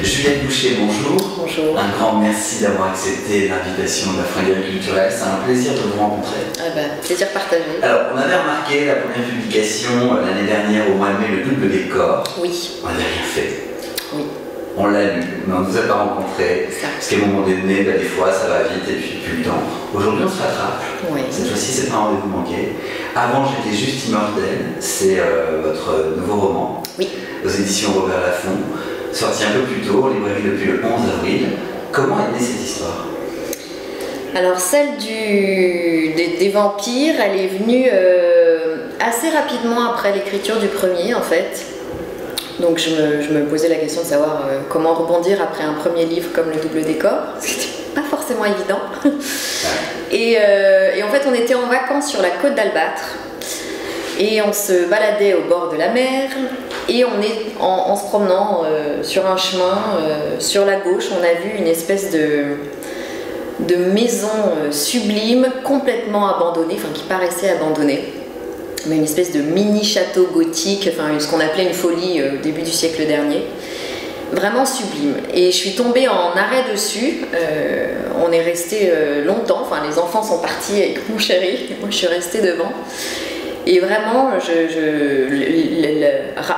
Juliette Boucher, bonjour. Bonjour. Un grand merci d'avoir accepté l'invitation de la Fringuerie culturelle. C'est un plaisir de vous rencontrer. Plaisir partagé. Alors, on avait remarqué la première publication l'année dernière au mois de mai, le double décor. Oui. On n'avait rien fait. Oui. On l'a lu, mais on ne nous a pas rencontrés. Parce qu'à un moment donné, des fois, ça va vite et puis plus le temps. Aujourd'hui, on se rattrape. Oui. Cette fois-ci, c'est pas un rendez-vous manqué. Avant, j'étais juste immortel. C'est votre nouveau roman. Oui. Aux éditions Robert Laffont. Sorti un peu plus tôt, en librairie depuis le 11 avril. Comment est née cette histoire? Alors celle des vampires, elle est venue assez rapidement après l'écriture du premier en fait. Donc je me posais la question de savoir comment rebondir après un premier livre comme le double décor. C'était pas forcément évident. Et en fait on était en vacances sur la côte d'Albâtre. Et on se baladait au bord de la mer et en se promenant sur un chemin, sur la gauche, on a vu une espèce de maison sublime, complètement abandonnée, enfin qui paraissait abandonnée, mais une espèce de mini château gothique, enfin ce qu'on appelait une folie au début du siècle dernier. Vraiment sublime. Et je suis tombée en arrêt dessus. On est resté longtemps, enfin les enfants sont partis avec mon chéri, moi je suis restée devant. Et vraiment,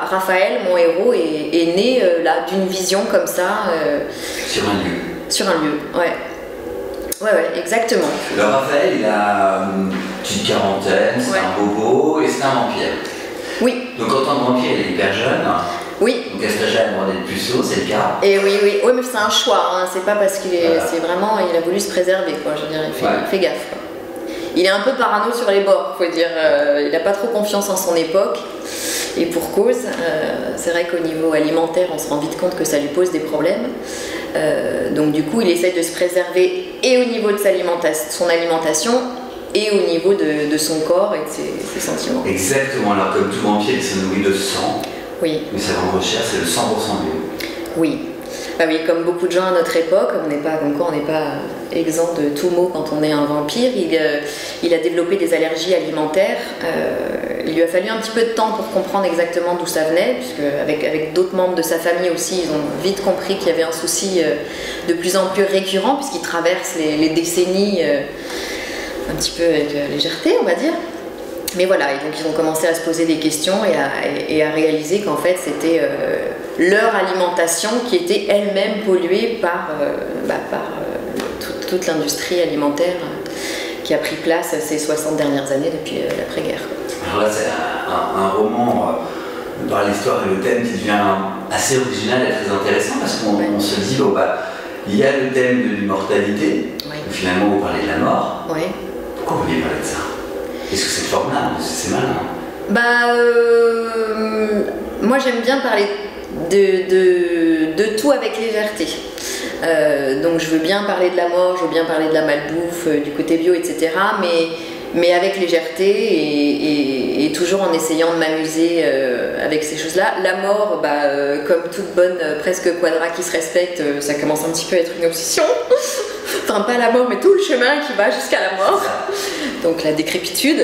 Raphaël, mon héros, est né là d'une vision comme ça. Sur un lieu. Sur un lieu, ouais. Ouais, exactement. Alors Raphaël, il a une petite quarantaine, c'est un bobo et c'est un vampire. Oui. Donc en tant que vampire, il est hyper jeune. Oui. Donc est-ce que j'ai à demander de puceau, c'est le cas? Et oui, mais c'est un choix, hein. C'est pas parce qu'il est. Voilà. C'est vraiment, il a voulu se préserver, quoi. Je veux dire, il fait gaffe, quoi. Il est un peu parano sur les bords, faut dire. Il n'a pas trop confiance en son époque. Et pour cause, c'est vrai qu'au niveau alimentaire, on se rend vite compte que ça lui pose des problèmes. Donc du coup, il essaie de se préserver et au niveau de son alimentation et au niveau de son corps et de ses sentiments. Exactement. Alors comme tout vampire, il se nourrit de sang. Oui. Mais sa grande recherche, c'est le 100% bio. Oui. Bah oui, comme beaucoup de gens à notre époque, on n'est pas exempt de tout mot quand on est un vampire. Il a développé des allergies alimentaires. Il lui a fallu un petit peu de temps pour comprendre exactement d'où ça venait, puisque avec d'autres membres de sa famille aussi, ils ont vite compris qu'il y avait un souci de plus en plus récurrent, puisqu'il traverse les décennies un petit peu avec légèreté, on va dire. Mais voilà, et donc ils ont commencé à se poser des questions et à réaliser qu'en fait c'était leur alimentation qui était elle-même polluée par toute l'industrie alimentaire qui a pris place ces 60 dernières années depuis l'après-guerre. Alors là c'est un roman par l'histoire et le thème qui devient assez original et très intéressant parce qu'on se dit, il y a le thème de l'immortalité, finalement vous parlez de la mort. Oui. Pourquoi vous voulez parler de ça? Est-ce que c'est formidable? C'est malin? Moi j'aime bien parler de tout avec légèreté. Donc je veux bien parler de la mort, je veux bien parler de la malbouffe, du côté bio, etc. Mais avec légèreté et toujours en essayant de m'amuser avec ces choses-là. La mort, comme toute bonne presque quadra qui se respecte, ça commence un petit peu à être une obsession. Enfin pas la mort mais tout le chemin qui va jusqu'à la mort, donc la décrépitude,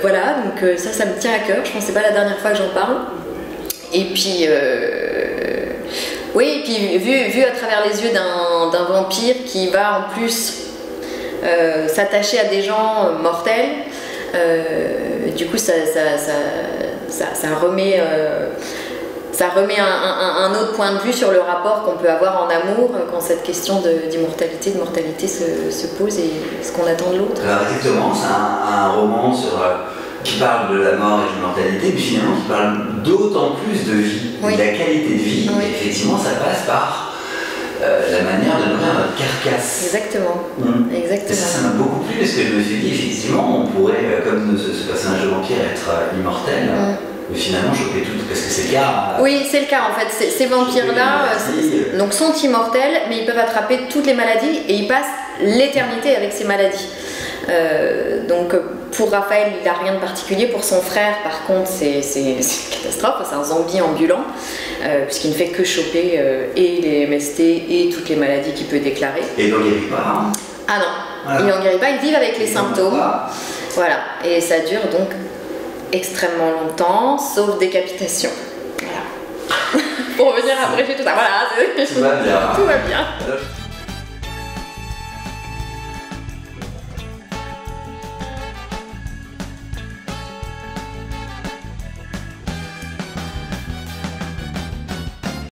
voilà, donc ça me tient à cœur, je pense que c'est pas la dernière fois que j'en parle, et puis oui, et puis vu à travers les yeux d'un vampire qui va en plus s'attacher à des gens mortels, du coup ça remet un autre point de vue sur le rapport qu'on peut avoir en amour quand cette question d'immortalité, de mortalité se pose et ce qu'on attend de l'autre. Alors exactement, c'est un roman qui parle de la mort et de l'immortalité, mais finalement qui parle d'autant plus de vie, de la qualité de vie. Oui. Et effectivement, ça passe par la manière de nourrir notre carcasse. Exactement. Exactement. Et ça m'a beaucoup plu parce que je me suis dit, effectivement, on pourrait, comme ce personnage de vampire, être immortel. Mais finalement, choper tout, parce que c'est le cas. Oui, c'est le cas en fait. Ces vampires-là donc sont immortels, mais ils peuvent attraper toutes les maladies et ils passent l'éternité avec ces maladies. Donc pour Raphaël, il n'a rien de particulier. Pour son frère, par contre, c'est une catastrophe. C'est un zombie ambulant, puisqu'il ne fait que choper et les MST et toutes les maladies qu'il peut déclarer. Et il n'en guérit pas. Ah non, voilà. Il n'en guérit pas. Ils vivent avec les symptômes. Voilà. Et ça dure donc extrêmement longtemps, sauf décapitation. Voilà. pour venir apprécier tout ça. Voilà, tout va bien. Tout va bien.